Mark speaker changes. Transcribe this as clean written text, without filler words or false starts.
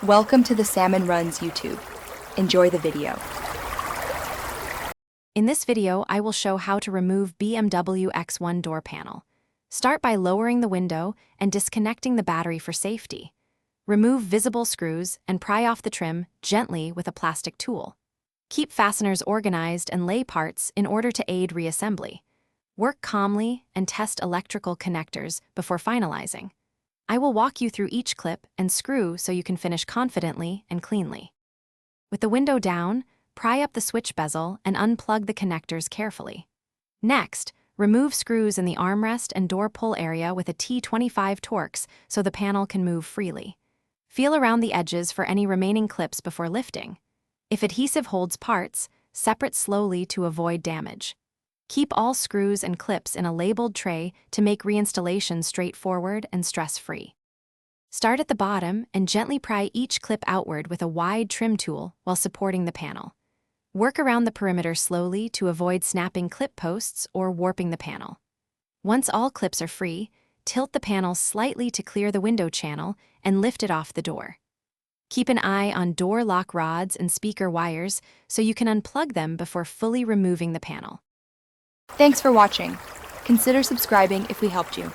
Speaker 1: Welcome to the Salmon Runs YouTube. Enjoy the video.
Speaker 2: In this video, I will show how to remove BMW X1 door panel. Start by lowering the window and disconnecting the battery for safety. Remove visible screws and pry off the trim gently with a plastic tool. Keep fasteners organized and lay parts in order to aid reassembly. Work calmly and test electrical connectors before finalizing. I will walk you through each clip and screw so you can finish confidently and cleanly. With the window down, pry up the switch bezel and unplug the connectors carefully. Next, remove screws in the armrest and door pull area with a T25 Torx so the panel can move freely. Feel around the edges for any remaining clips before lifting. If adhesive holds parts, separate slowly to avoid damage. Keep all screws and clips in a labeled tray to make reinstallation straightforward and stress-free. Start at the bottom and gently pry each clip outward with a wide trim tool while supporting the panel. Work around the perimeter slowly to avoid snapping clip posts or warping the panel. Once all clips are free, tilt the panel slightly to clear the window channel and lift it off the door. Keep an eye on door lock rods and speaker wires so you can unplug them before fully removing the panel.
Speaker 1: Thanks for watching. Consider subscribing if we helped you.